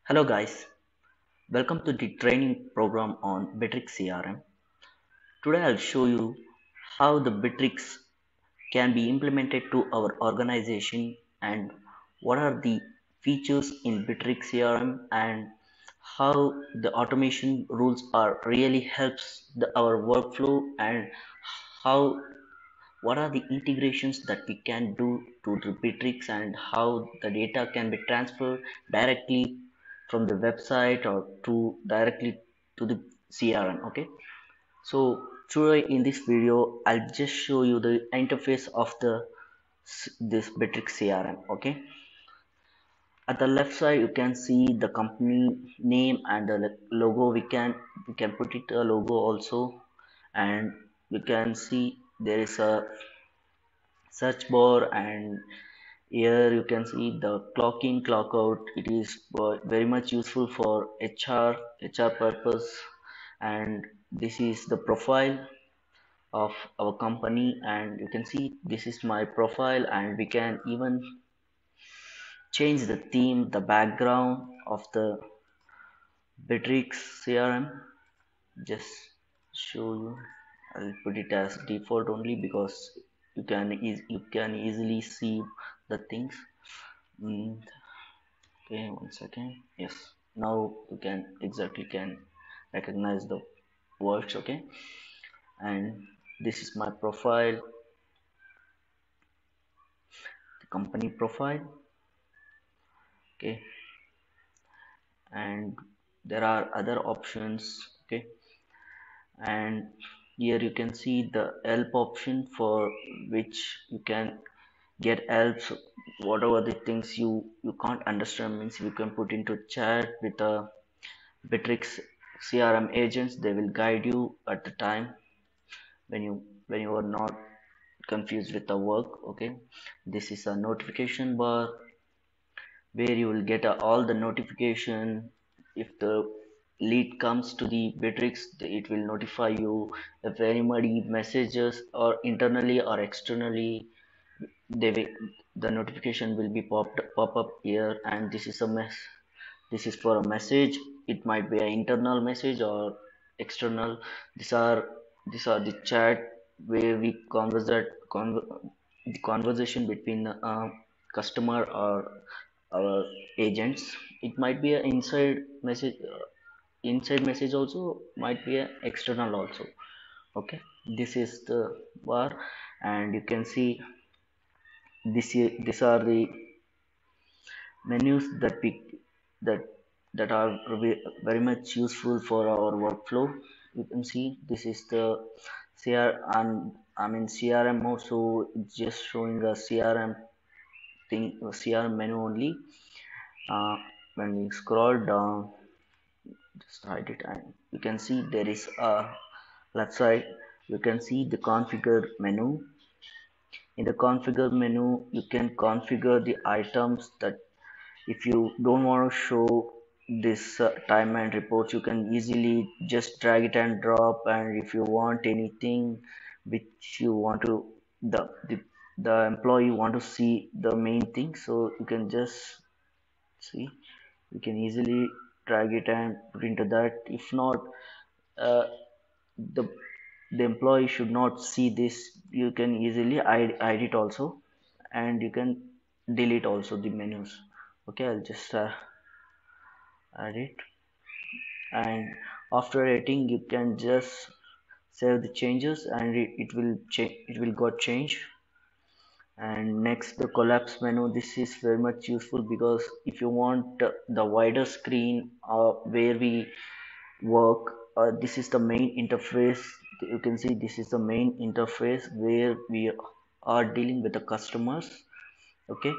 Hello guys, welcome to the training program on Bittrex CRM. Today I'll show you how the Bittrex can be implemented to our organization and what are the features in Bittrex CRM and how the automation rules are really helps our workflow and how what are the integrations that we can do to the Bittrex and how the data can be transferred directly from the website or to directly to the CRM. Okay, so today in this video I'll just show you the interface of this Bittrex CRM. Okay, at the left side you can see the company name and the logo. We can put it a logo also, and you can see there is a search bar, and here you can see the clock in clock out. It is very much useful for HR purpose, and this is the profile of our company, and you can see this is my profile, and we can even change the theme, the background of the Bittrex CRM. Just show you, I'll put it as default only because you can easily see the things. Mm, okay, one second. Yes, now you can exactly can recognize the words. Okay, and this is my profile, the company profile. Okay, and there are other options. Okay, and here you can see the help option for which you can get helps. Whatever the things you can't understand means you can put into chat with a Bittrex CRM agents. They will guide you at the time when you are not confused with the work. Okay, this is a notification bar where you will get all the notification. If the lead comes to the Bittrex, it will notify you. If anybody messages or internally or externally, they will, the notification will be pop up here, and this is a mess. This is for a message. It might be an internal message or external. These are the chat where we the conversation between customer or our agents. It might be an inside message also, might be an external also. Okay, this is the bar, and you can see these are the menus that that are very much useful for our workflow. You can see this is the CR, and I mean CRM mode, so it's just showing a CRM thing, CRM menu only. When we scroll down, just hide it, and you can see there is a left side. You can see the configure menu. In the configure menu you can configure the items that if you don't want to show this time and reports, you can easily just drag it and drop. And if you want anything which you want to the employee want to see the main thing, so you can just see, you can easily drag it and put into that. If not, uh, the the employee should not see this, you can easily hide it also, and you can delete also the menus. Okay, I'll just add it, and after editing you can just save the changes, and it will got changed. And next, the collapse menu. This is very much useful because if you want the wider screen where we work, this is the main interface. You can see this is the main interface where we are dealing with the customers. Okay,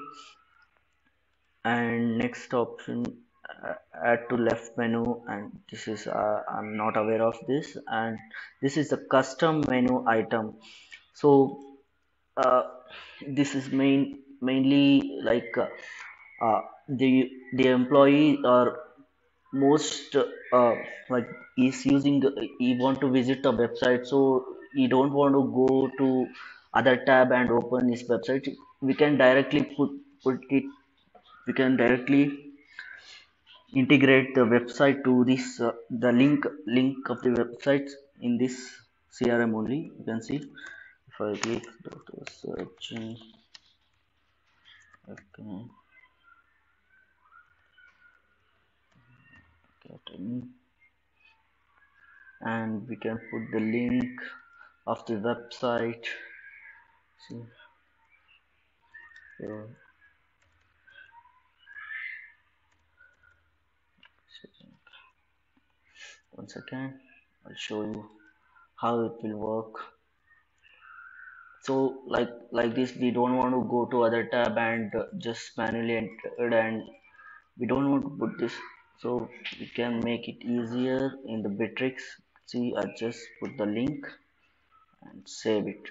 and next option, add to left menu, and this is I'm not aware of this, and this is the custom menu item. So uh, this is mainly like the employee or most like is using, he want to visit a website, so he don't want to go to other tab and open his website. We can directly put it, we can directly integrate the website to this the link of the website in this CRM only. You can see if I click the search, okay, get in, and we can put the link of the website. See, so, one second, I'll show you how it will work. So like this, we don't want to go to other tab and just manually enter, and we don't want to put this, so we can make it easier in the Bittrex. See, I just put the link and save it,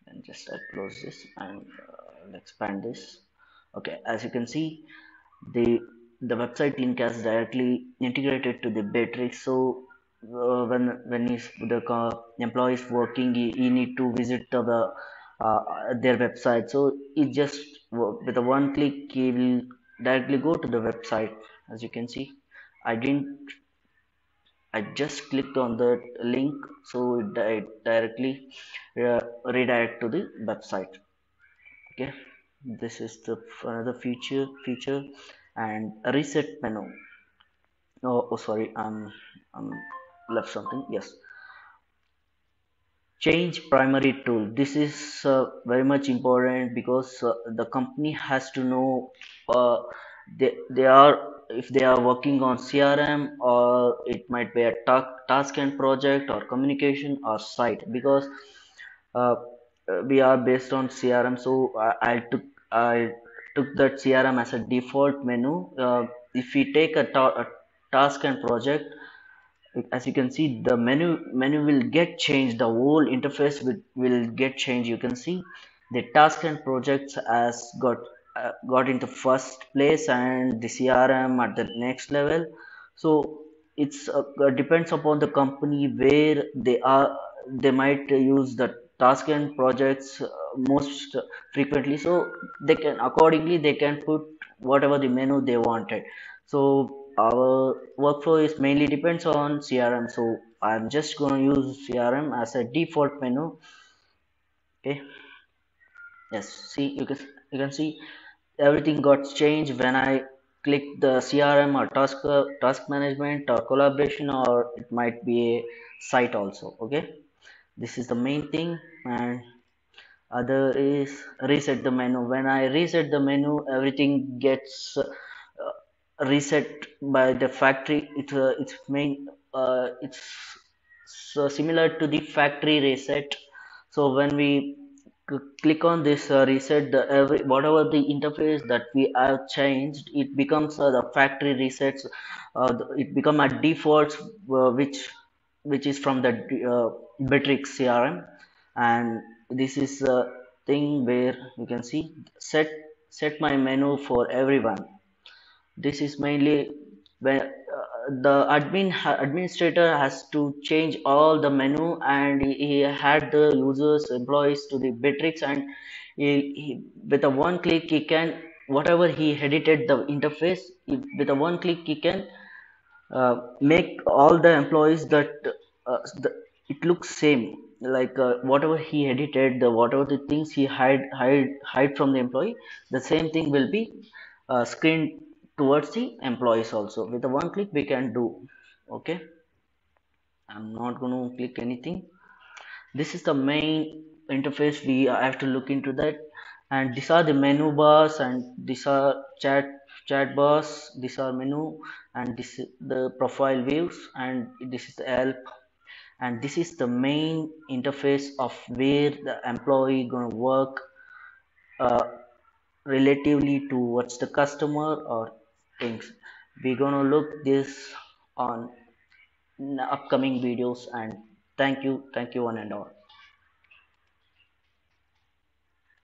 and just I close this and expand this. Okay, as you can see, the the website link has directly integrated to the Bittrex. So when employee is working, he need to visit their website. So it just with a one click he will directly go to the website. As you can see, I didn't I just clicked on the link, so it directly redirect to the website. Okay, this is the another feature. And a reset menu. Oh, sorry, I'm left something. Yes, change primary tool. This is very much important because the company has to know they are, if they are working on CRM, or it might be a task and project, or communication, or site. Because uh, we are based on CRM, so I took that CRM as a default menu. If we take a task and project, as you can see, the menu will get changed, the whole interface will get changed. You can see the task and projects has got into first place, and the CRM at the next level. So it's depends upon the company where they are. They might use the task and projects most frequently, so they can accordingly they can put whatever the menu they wanted. So our workflow is mainly depends on CRM. So I'm just going to use CRM as a default menu. Okay. Yes. See, you can see everything got changed when I click the CRM, or task management, or collaboration, or it might be a site also. Okay. This is the main thing. And other is reset the menu. When I reset the menu, everything gets reset by the factory. It's main it's so similar to the factory reset. So when we click on this reset, the every whatever the interface that we have changed, it becomes the factory resets. It become a default, which is from the Bittrex CRM. And this is a thing where you can see set my menu for everyone. This is mainly when the administrator has to change all the menu, and he had the users employees to the Bittrex. And with a one click he can, whatever he edited the interface, with a one click he can make all the employees that it looks same, like whatever he edited, the whatever the things he hide from the employee, the same thing will be screened towards the employees also. With a one click we can do. Okay, I'm not going to click anything. This is the main interface. We have to look into that. And these are the menu bars, and these are chat bars. These are menu, and this is the profile views, and this is the help. And this is the main interface of where the employee gonna work uh, relatively towards the customer or things. We're gonna look this on upcoming videos. And thank you one and all.